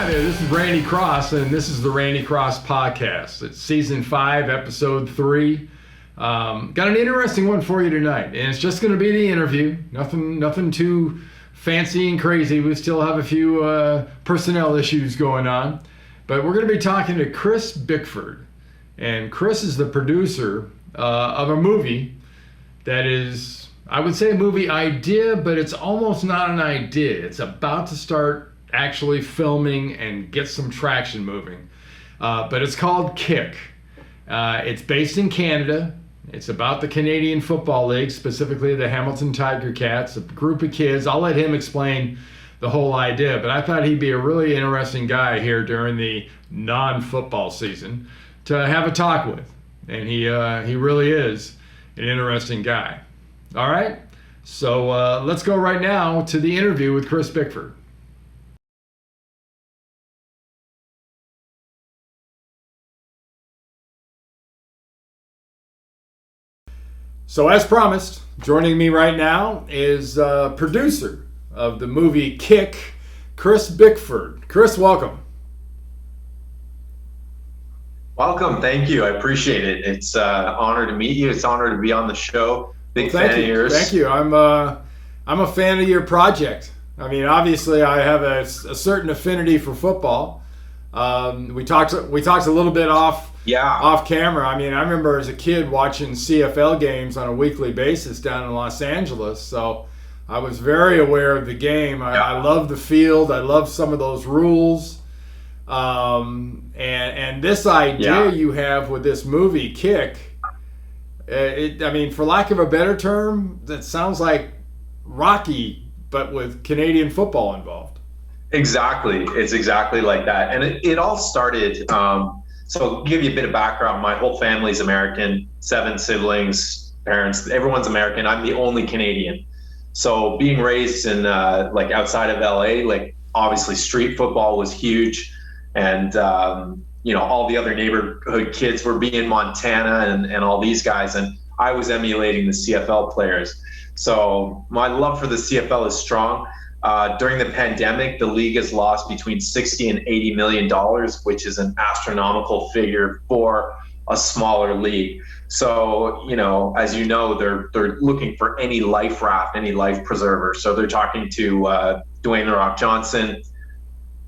Hi there, this is Randy Cross, and this is the Randy Cross Podcast. It's Season 5, Episode 3. Got an interesting one for you tonight, and it's just going to be the interview. Nothing too fancy and crazy. We still have a few personnel issues going on. But we're going to be talking to Chris Bickford. And Chris is the producer of a movie that is, I would say, a movie idea, but it's almost not an idea. It's about to start actually filming and get some traction moving. But it's called Kick. It's based in Canada. It's about the Canadian Football League, specifically the Hamilton Tiger Cats, a group of kids. I'll let him explain the whole idea, but I thought he'd be a really interesting guy here during the non-football season to have a talk with. And he really is an interesting guy. All right, so let's go right now to the interview with Chris Pickford. So as promised, joining me right now is producer of the movie Kick, Chris Bickford. Chris, welcome. Welcome. Thank you. I appreciate it. It's an honor to meet you. It's an honor to be on the show. Big fan of yours. Thank you. I'm a fan of your project. I mean, obviously, I have a certain affinity for football. We talked a little bit off camera. I mean, I remember as a kid watching CFL games on a weekly basis down in Los Angeles. So I was very aware of the game. I love the field. I love some of those rules. And this idea you have with this movie, Kick, I mean, for lack of a better term, that sounds like Rocky, but with Canadian football involved. Exactly. It's exactly like that. And it all started, so I'll give you a bit of background. My whole family's American, 7 siblings, parents, everyone's American. I'm the only Canadian. So being raised in like outside of LA, like obviously street football was huge. And, all the other neighborhood kids were being Montana and all these guys. And I was emulating the CFL players. So my love for the CFL is strong. During the pandemic, the league has lost between $60 and $80 million, which is an astronomical figure for a smaller league. So, as you know, they're looking for any life raft, any life preserver. So they're talking to Dwayne "The Rock" Johnson,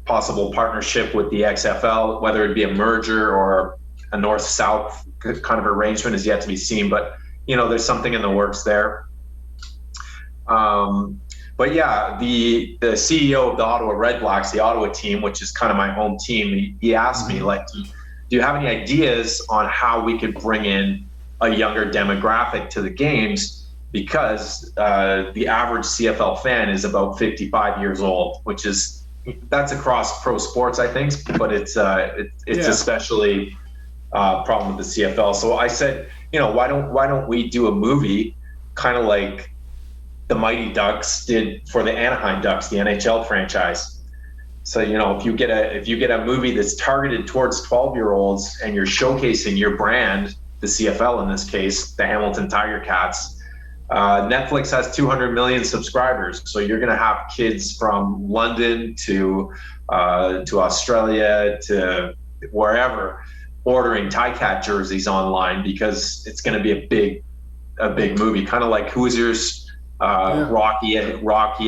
possible partnership with the XFL, whether it be a merger or a north-south kind of arrangement is yet to be seen. But, there's something in the works there. But yeah, the CEO of the Ottawa Red Blacks, the Ottawa team, which is kind of my home team, he asked me, like, do you have any ideas on how we could bring in a younger demographic to the games? Because the average CFL fan is about 55 years old, that's across pro sports, I think, but it's especially a problem with the CFL. So I said, why don't we do a movie kind of like the Mighty Ducks did for the Anaheim Ducks, the NHL franchise. So, if you get a movie that's targeted towards 12-year-olds and you're showcasing your brand, the CFL in this case, the Hamilton Tiger Cats, Netflix has 200 million subscribers. So you're going to have kids from London to Australia to wherever ordering Ticat jerseys online because it's going to be a big movie, kind of like Hoosiers, Rocky,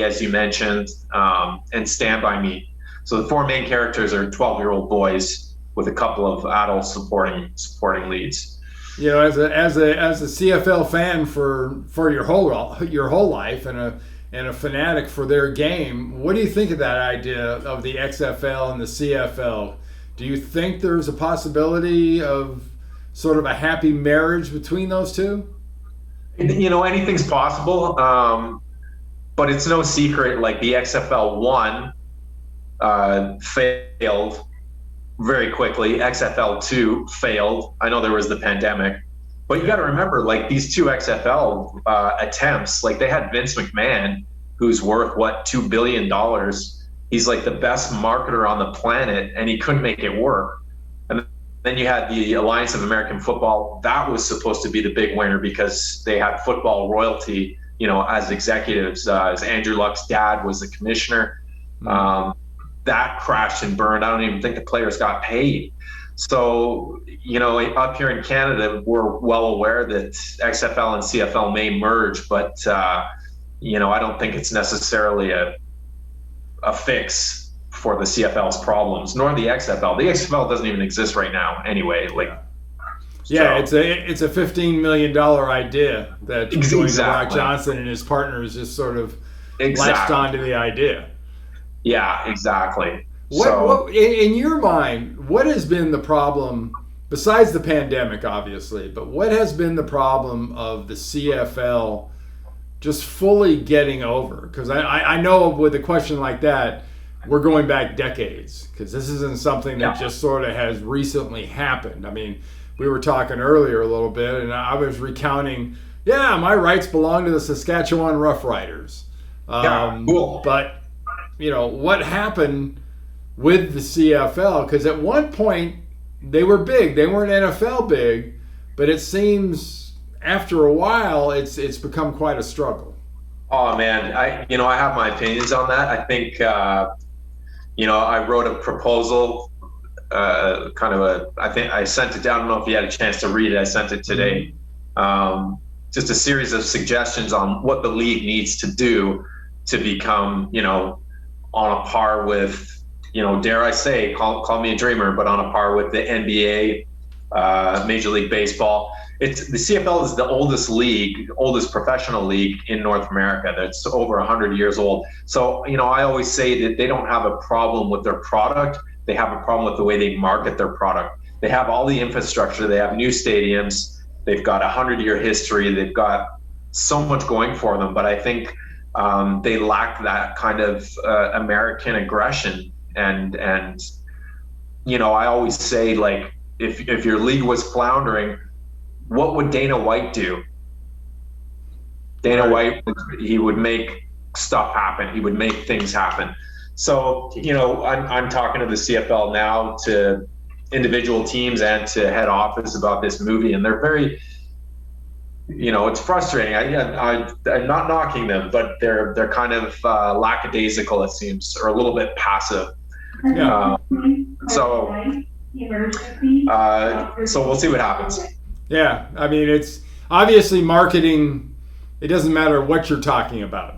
as you mentioned, and Stand By Me. So the 4 main characters are 12-year-old boys with a couple of adult supporting leads. As a CFL fan for your whole life and a fanatic for their game, what do you think of that idea of the XFL and the CFL? Do you think there's a possibility of sort of a happy marriage between those two? Anything's possible, but it's no secret, like the XFL 1 failed very quickly. XFL 2 failed. I know there was the pandemic, but you got to remember, like, these 2 XFL attempts, like, they had Vince McMahon, who's worth $2 billion. He's like the best marketer on the planet, and he couldn't make it work. And then you had the Alliance of American Football. That was supposed to be the big winner because they had football royalty, as executives. As Andrew Luck's dad was the commissioner. that crashed and burned. I don't even think the players got paid. So, up here in Canada, we're well aware that XFL and CFL may merge, but, I don't think it's necessarily a fix for the CFL's problems, nor the XFL. The XFL doesn't even exist right now anyway. It's a $15 million idea that Dwayne Rock Johnson and his partners just sort of latched onto the idea. Yeah, exactly. What in your mind, what has been the problem, besides the pandemic, obviously, but what has been the problem of the CFL just fully getting over? Because I know with a question like that, we're going back decades, because this isn't something that just sort of has recently happened. I mean, we were talking earlier a little bit, and I was recounting, my rights belong to the Saskatchewan Roughriders. Cool. But, what happened with the CFL? Because at one point, they were big. They weren't NFL big, but it seems after a while, it's become quite a struggle. Oh, man. I have my opinions on that. I think, I wrote a proposal, I think I sent it down. I don't know if you had a chance to read it. I sent it today. Just a series of suggestions on what the league needs to do to become, on a par with, dare I say, call me a dreamer, but on a par with the NBA, Major League Baseball. The CFL is the oldest professional league in North America. That's over 100 years old. So, I always say that they don't have a problem with their product. They have a problem with the way they market their product. They have all the infrastructure. They have new stadiums. They've got 100-year history. They've got so much going for them. But I think they lack that kind of American aggression. And I always say, like, if your league was floundering, what would Dana White do? Dana White, he would make stuff happen. He would make things happen. So, I'm talking to the CFL now, to individual teams and to head office about this movie, and they're very, it's frustrating. I'm not knocking them, but they're kind of lackadaisical, it seems, or a little bit passive. Yeah. So we'll see what happens. Yeah, I mean, it's obviously marketing. It doesn't matter what you're talking about,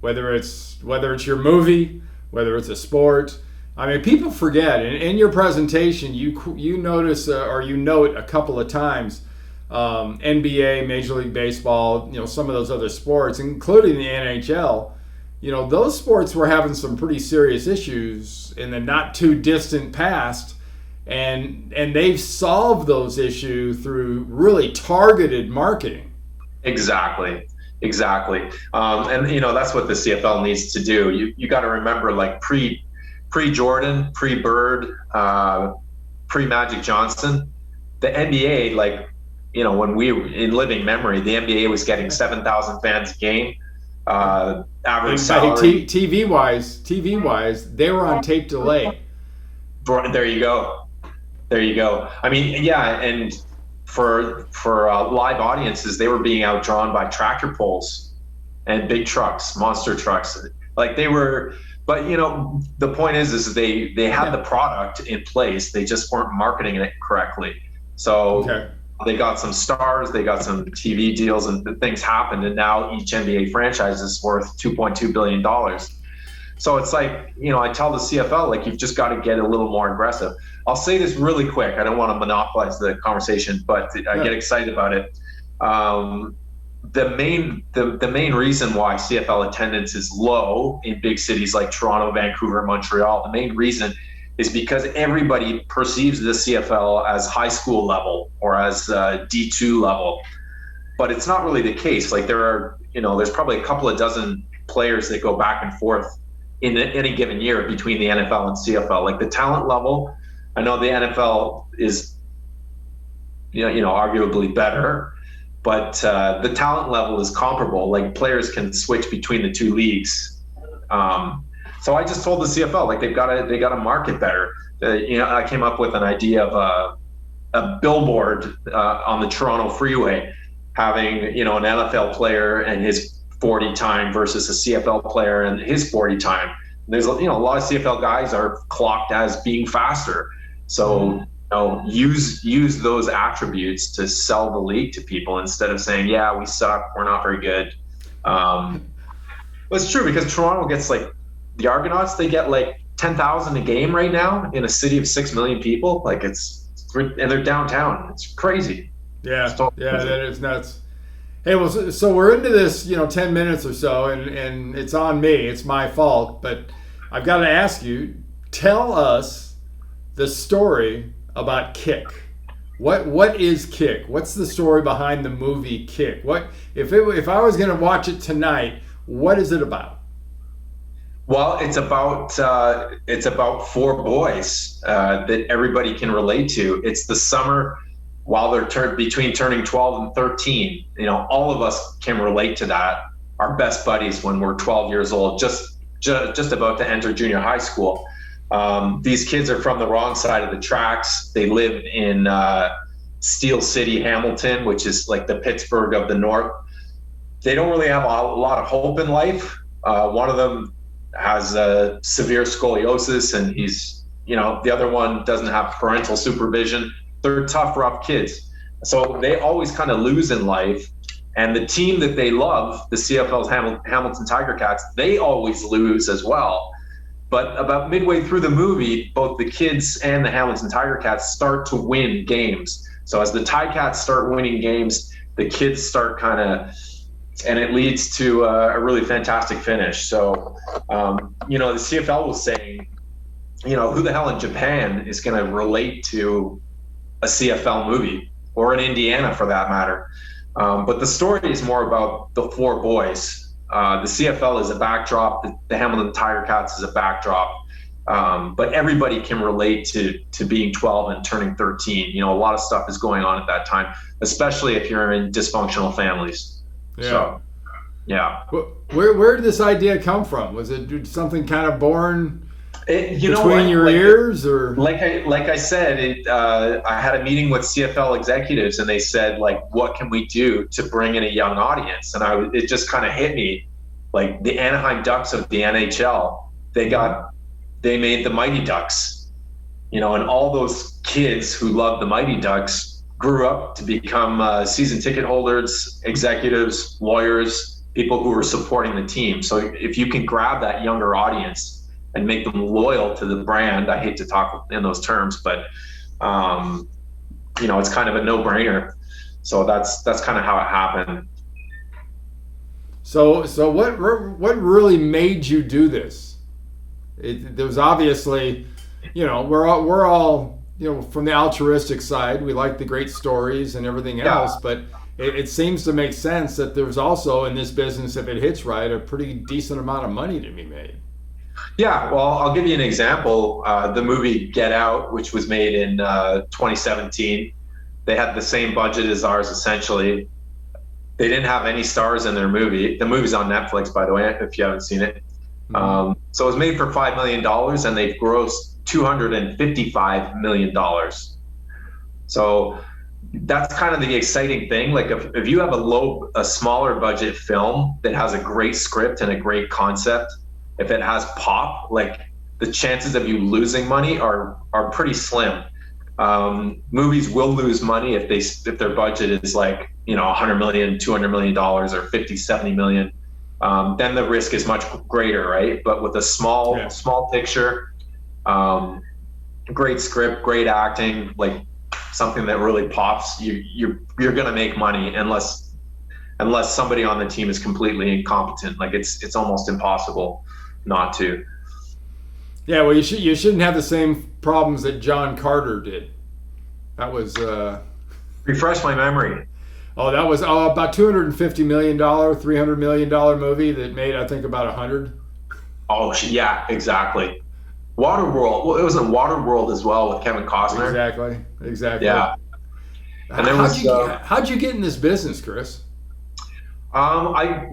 whether it's your movie, whether it's a sport. I mean, people forget. In your presentation, you notice or you note a couple of times NBA, Major League Baseball, some of those other sports, including the NHL. Those sports were having some pretty serious issues in the not too distant past. And they've solved those issues through really targeted marketing. Exactly. And that's what the CFL needs to do. You got to remember, like pre-Jordan, pre-Bird, pre-Magic Johnson, the NBA, when we were in living memory, the NBA was getting 7,000 fans a game. Average salary. TV wise, they were on tape delay. There you go. I mean, yeah, and for live audiences, they were being outdrawn by tractor pulls and big trucks, monster trucks. Like they were, but the point is they had the product in place. They just weren't marketing it correctly. So they got some stars, they got some TV deals, and things happened. And now each NBA franchise is worth $2.2 billion. So it's like, I tell the CFL, you've just got to get a little more aggressive. I'll say this really quick. I don't want to monopolize the conversation, but I get excited about it. The main reason why CFL attendance is low in big cities like Toronto, Vancouver, Montreal, the main reason is because everybody perceives the CFL as high school level or as D2 level, but it's not really the case. There's probably a couple of dozen players that go back and forth in any given year between the NFL and CFL. The talent level, I know the NFL is, arguably better, but the talent level is comparable. Players can switch between the two leagues. So I just told the CFL, they got to market better. I came up with an idea of a billboard on the Toronto freeway, having an NFL player and his 40 time versus a CFL player and his 40 time. there's a lot of CFL guys are clocked as being faster. So use those attributes to sell the league to people instead of saying, yeah, we suck, we're not very good. But it's true, because Toronto gets like, the Argonauts, they get like 10,000 a game right now in a city of 6 million people. Like and they're downtown. It's crazy. Yeah, that is nuts. Hey, well, so we're into this, 10 minutes or so, and it's on me. It's my fault, but I've got to ask you, tell us the story about Kick. What is Kick? What's the story behind the movie Kick? What if I was going to watch it tonight, what is it about? Well, it's about 4 boys that everybody can relate to. It's the summer while they're between turning 12 and 13. All of us can relate to that. Our best buddies when we're 12 years old, just about to enter junior high school. These kids are from the wrong side of the tracks. They live in Steel City, Hamilton, which is like the Pittsburgh of the North. They don't really have a lot of hope in life. One of them has severe scoliosis, and the other one doesn't have parental supervision. They're tough, rough kids. So they always kind of lose in life. And the team that they love, the CFL's Hamilton Tiger Cats, they always lose as well. But about midway through the movie, both the kids and the Hamilton Tiger Cats start to win games. So as the Ticats start winning games, the kids start and it leads to a really fantastic finish. So, the CFL was saying, who the hell in Japan is going to relate to a CFL movie, or in Indiana for that matter? But the story is more about the 4 boys. The CFL is a backdrop. The Hamilton Tiger Cats is a backdrop. But everybody can relate to being 12 and turning 13. A lot of stuff is going on at that time, especially if you're in dysfunctional families. Yeah. So, yeah. Where did this idea come from? Was it something kind of born between your ears, or like I said, I had a meeting with CFL executives, and they said, like, what can we do to bring in a young audience? And it just kind of hit me, like the Anaheim Ducks of the NHL. They made the Mighty Ducks, and all those kids who loved the Mighty Ducks grew up to become season ticket holders, executives, lawyers, people who were supporting the team. So if you can grab that younger audience and make them loyal to the brand, I hate to talk in those terms, but it's kind of a no-brainer. So that's kind of how it happened. So what really made you do this? There was obviously, we're all from the altruistic side, we like the great stories and everything else, but it seems to make sense that there's also, in this business, if it hits right, a pretty decent amount of money to be made. Yeah, well, I'll give you an example. The movie Get Out, which was made in 2017, they had the same budget as ours, essentially. They didn't have any stars in their movie. The movie's on Netflix, by the way, if you haven't seen it. So it was made for $5 million, and they've grossed $255 million. So that's kind of the exciting thing. Like if you have a smaller budget film that has a great script and a great concept, if it has pop, like the chances of you losing money are pretty slim. Movies will lose money if their budget is like, $100 million, $200 million, or $50, $70 million. Then the risk is much greater, right? But with a small picture, great script, great acting, like something that really pops, you're gonna make money unless somebody on the team is completely incompetent. Like it's almost impossible not to. Yeah, well, you shouldn't have the same problems that John Carter did. That was refresh my memory. Oh, that was about $250 million, $300 million movie that made, I think, about 100. Oh yeah, exactly. Waterworld. Well, it was in Waterworld as well with Kevin Costner. Exactly. Yeah. And how'd you get in this business, Chris? I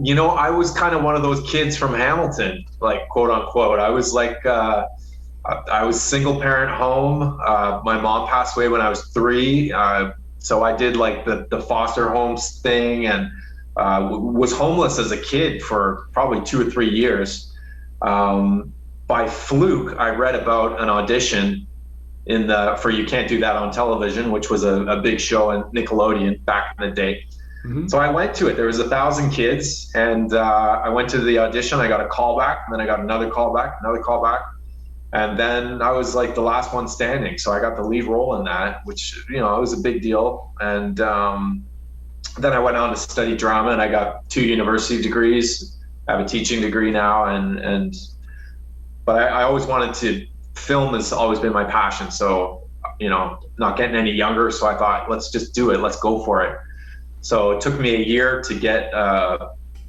was kind of one of those kids from Hamilton, like quote unquote. I was like, I was single parent home. My mom passed away when I was 3. So I did like the foster homes thing, and was homeless as a kid for probably 2 or 3 years. by fluke, I read about an audition for You Can't Do That on Television, which was a big show in Nickelodeon back in the day. Mm-hmm. So I went to it. There was 1,000 kids, and I went to the audition. I got a call back, and then I got another call back, and then I was like the last one standing. So I got the lead role in that, which, it was a big deal. And then I went on to study drama, and I got 2 university degrees. I have a teaching degree now, but I always wanted to. Film has always been my passion. So, not getting any younger. So I thought, let's just do it. Let's go for it. So it took me a year to get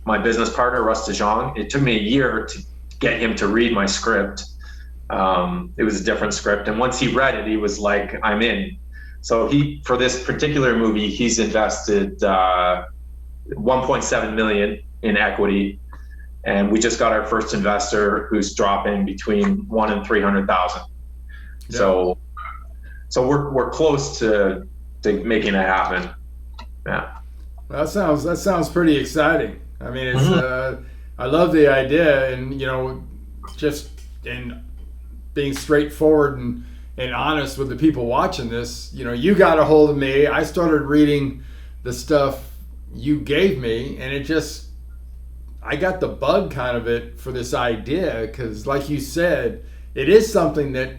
my business partner, Russ DeJong. It took me a year to get him to read my script. It was a different script. And once he read it, he was like, I'm in. So for this particular movie, he's invested $1.7 million in equity. And we just got our first investor who's dropping between $1 and $300,000. Yeah. So we're close to making it happen. Yeah. That sounds pretty exciting. I mean, it's I love the idea, and just in being straightforward and honest with the people watching this. You got a hold of me. I started reading the stuff you gave me, and I got the bug kind of it for this idea, because like you said, it is something that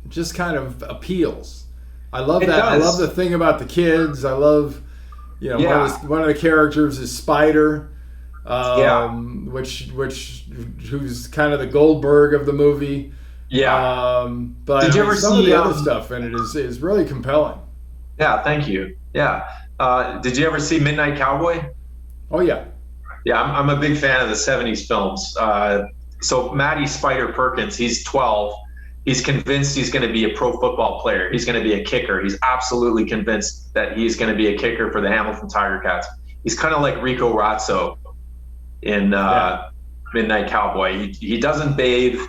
just kind of appeals. I love that. I love the thing about the kids. I love, one of the characters is Spider, who's kind of the Goldberg of the movie. Yeah. But did you ever some of the other stuff in it is really compelling. Yeah. Thank you. Yeah. Did you ever see Midnight Cowboy? Oh yeah. Yeah, I'm a big fan of the 70s films. So Matty Spider Perkins, he's 12. He's convinced he's going to be a pro football player. He's going to be a kicker. He's absolutely convinced that he's going to be a kicker for the Hamilton Tiger Cats. He's kind of like Rico Razzo in Midnight Cowboy. He doesn't bathe,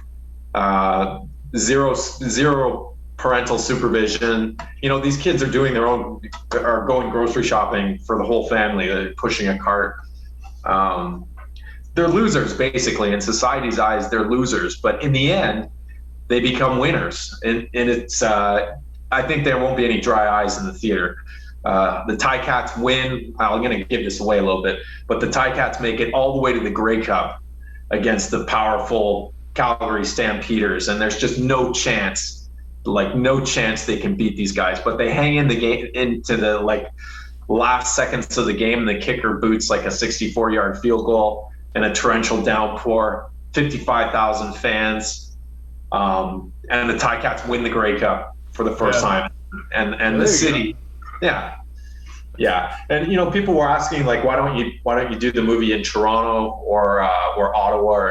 zero parental supervision. These kids are doing are going grocery shopping for the whole family. They're pushing a cart. They're losers, basically. In society's eyes, they're losers. But in the end, they become winners. And it's, I think there won't be any dry eyes in the theater. The Ticats win. I'm going to give this away a little bit, but the Ticats make it all the way to the Grey Cup against the powerful Calgary Stampeders. And there's just no chance they can beat these guys. But they hang in the game into the last seconds of the game. The kicker boots like a 64-yard field goal in a torrential downpour, 55,000 fans, and the Ticats win the Grey Cup for the first time. And the city, yeah. And people were asking why don't you do the movie in Toronto or Ottawa,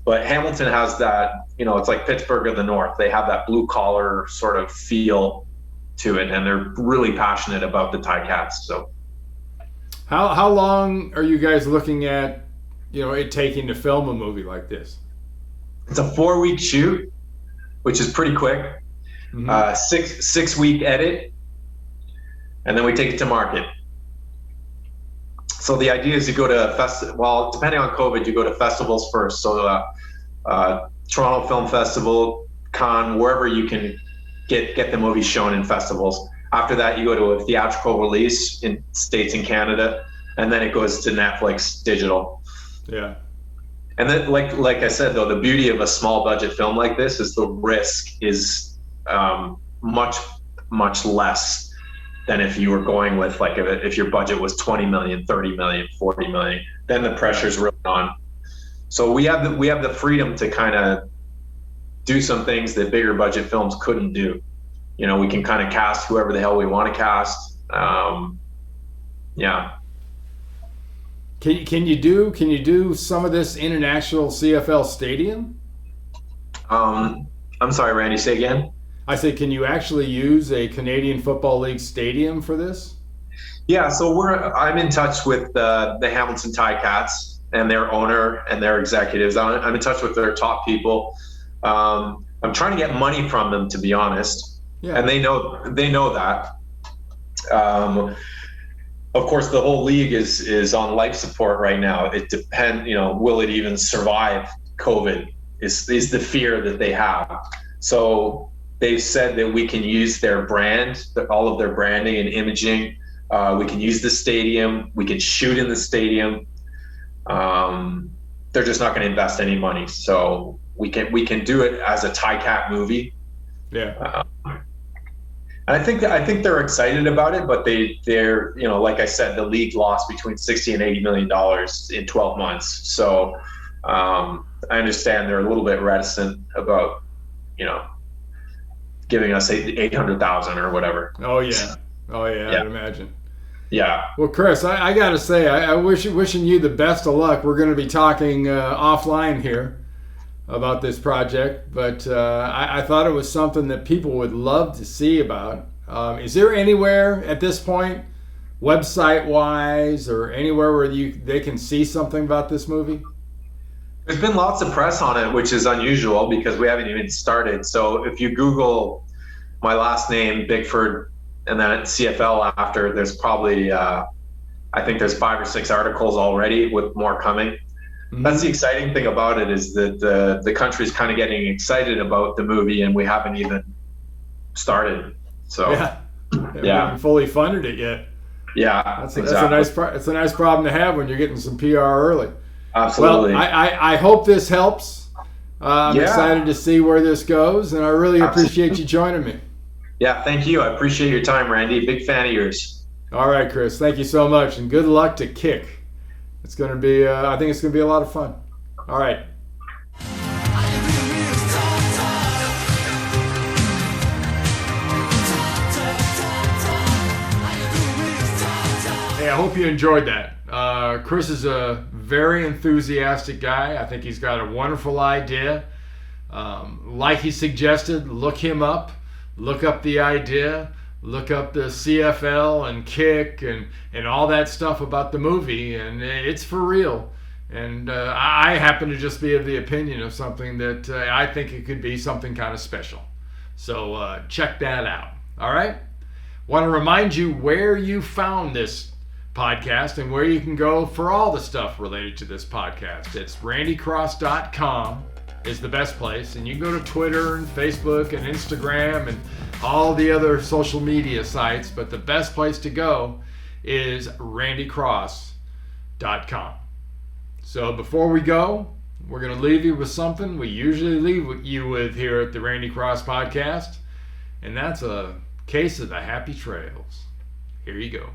but Hamilton has that, it's like Pittsburgh of the North. They have that blue collar sort of feel to it, and they're really passionate about the Ticats. So how long are you guys looking at it taking to film a movie like this? It's a 4-week shoot, which is pretty quick. 6-week edit, and then we take it to market. So the idea is you go to depending on COVID, you go to festivals first. So Toronto Film Festival, Cannes, wherever you can get the movie shown in festivals. After that, you go to a theatrical release in States and Canada, and then it goes to Netflix digital. Yeah. And then, like I said, though, the beauty of a small budget film like this is the risk is much, much less than if you were going with if your budget was 20 million, 30 million, 40 million, then the pressure's really on. So we have the freedom to kind of do some things that bigger budget films couldn't do. We can kind of cast whoever the hell we want to cast. Yeah. Can you do some of this international CFL stadium? I'm sorry, Randy, say again. I say, can you actually use a Canadian Football League stadium for this? Yeah, so I'm in touch with the Hamilton Ticats and their owner and their executives. I'm in touch with their top people. I'm trying to get money from them, to be honest. Yeah. And they know that. Of course, the whole league is on life support right now. It depends, will it even survive COVID? is the fear that they have. So they've said that we can use their brand, all of their branding and imaging. We can use the stadium. We can shoot in the stadium. They're just not going to invest any money. So we can do it as a Tie-Cat movie. Yeah. And I think they're excited about it, but they're like I said, the league lost between $60 and $80 million in 12 months. So I understand they're a little bit reticent about giving us 800,000 or whatever. Oh yeah. I'd imagine. Yeah. Well, Chris, I got to say, I wishing you the best of luck. We're going to be talking offline here about this project, but I thought it was something that people would love to see about. Is there anywhere at this point, website-wise, or anywhere where they can see something about this movie? There's been lots of press on it, which is unusual because we haven't even started. So if you Google my last name, Bickford, and then CFL after, there's probably, I think there's 5 or 6 articles already with more coming. That's the exciting thing about it, is that the country's kind of getting excited about the movie, and we haven't even started. So we haven't fully funded it yet. Yeah, that's a nice problem to have when you're getting some PR early. Absolutely. Well, I hope this helps. I'm excited to see where this goes, and I really appreciate you joining me. Yeah, thank you. I appreciate your time, Randy. Big fan of yours. All right, Chris. Thank you so much, and good luck to Kick. It's going to be, I think it's going to be a lot of fun. All right. Hey, I hope you enjoyed that. Chris is a very enthusiastic guy. I think he's got a wonderful idea. Like he suggested, look him up. Look up the idea. Look up the CFL and Kick and all that stuff about the movie, and it's for real. And I happen to just be of the opinion of something that I think it could be something kind of special. So check that out. All right? Want to remind you where you found this podcast and where you can go for all the stuff related to this podcast. It's randycross.com is the best place, and you can go to Twitter and Facebook and Instagram and all the other social media sites, but the best place to go is randycross.com. So before we go, we're going to leave you with something we usually leave you with here at the Randy Cross Podcast, and that's a case of the Happy Trails. Here you go.